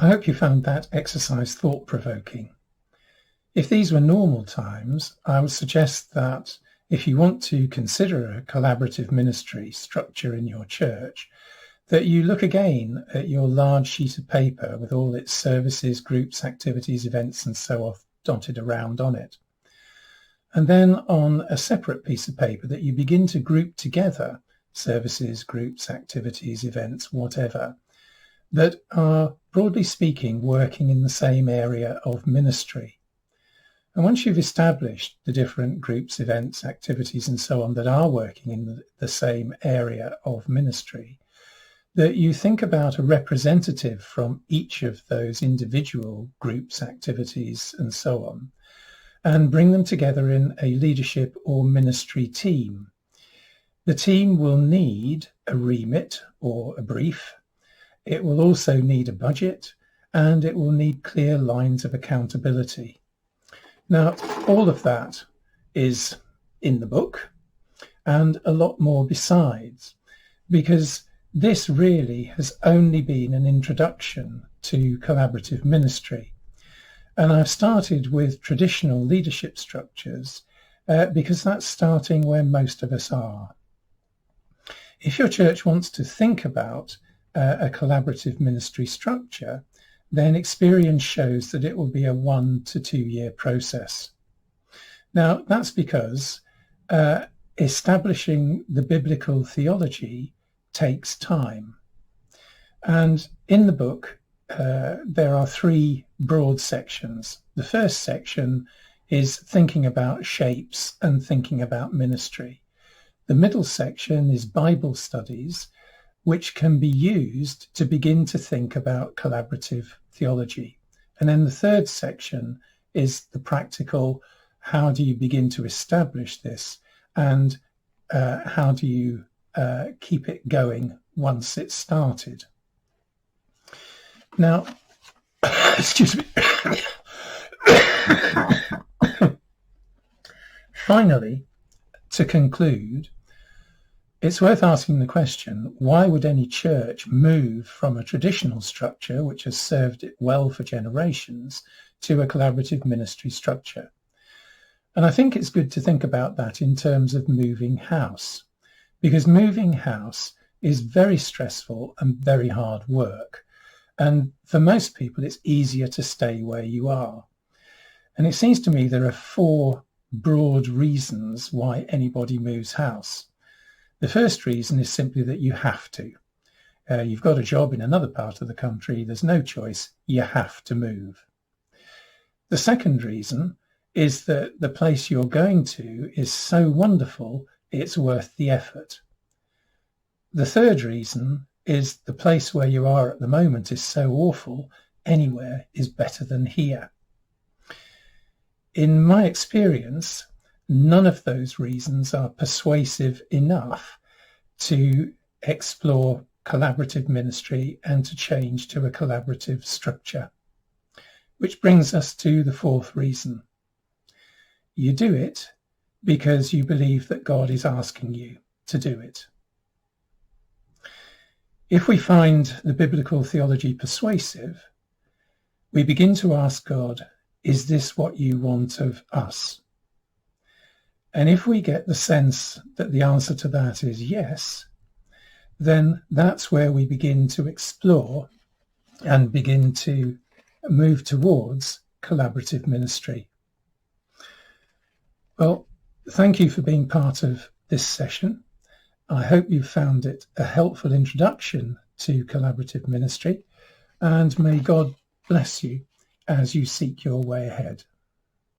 I hope you found that exercise thought-provoking. If these were normal times, I would suggest that if you want to consider a collaborative ministry structure in your church, that you look again at your large sheet of paper with all its services, groups, activities, events, and so on dotted around on it. And then on a separate piece of paper that you begin to group together services, groups, activities, events, whatever, that are, broadly speaking, working in the same area of ministry. And once you've established the different groups, events, activities, and so on that are working in the same area of ministry, that you think about a representative from each of those individual groups, activities, and so on, and bring them together in a leadership or ministry team. The team will need a remit or a brief. It will also need a budget, and it will need clear lines of accountability. Now, all of that is in the book, and a lot more besides, because this really has only been an introduction to collaborative ministry. And I've started with traditional leadership structures because that's starting where most of us are. If your church wants to think about a collaborative ministry structure, then experience shows that it will be a 1 to 2 year process. Now, that's because establishing the biblical theology takes time. And in the book, there are 3 broad sections. The first section is thinking about shapes and thinking about ministry. The middle section is Bible studies, which can be used to begin to think about collaborative theology. And then the third section is the practical, how do you begin to establish this, and how do you keep it going once it's started. Now, excuse me. Finally, to conclude, it's worth asking the question, why would any church move from a traditional structure, which has served it well for generations, to a collaborative ministry structure? And I think it's good to think about that in terms of moving house, because moving house is very stressful and very hard work. And for most people, it's easier to stay where you are. And it seems to me there are 4 broad reasons why anybody moves house. The first reason is simply that you have to. You've got a job in another part of the country, there's no choice, you have to move. The second reason is that the place you're going to is so wonderful, it's worth the effort. The third reason is the place where you are at the moment is so awful, anywhere is better than here. In my experience, none of those reasons are persuasive enough to explore collaborative ministry and to change to a collaborative structure. Which brings us to the 4th reason. You do it because you believe that God is asking you to do it. If we find the biblical theology persuasive, we begin to ask God, is this what you want of us? And if we get the sense that the answer to that is yes, then that's where we begin to explore and begin to move towards collaborative ministry. Well, thank you for being part of this session. I hope you found it a helpful introduction to collaborative ministry, and may God bless you as you seek your way ahead.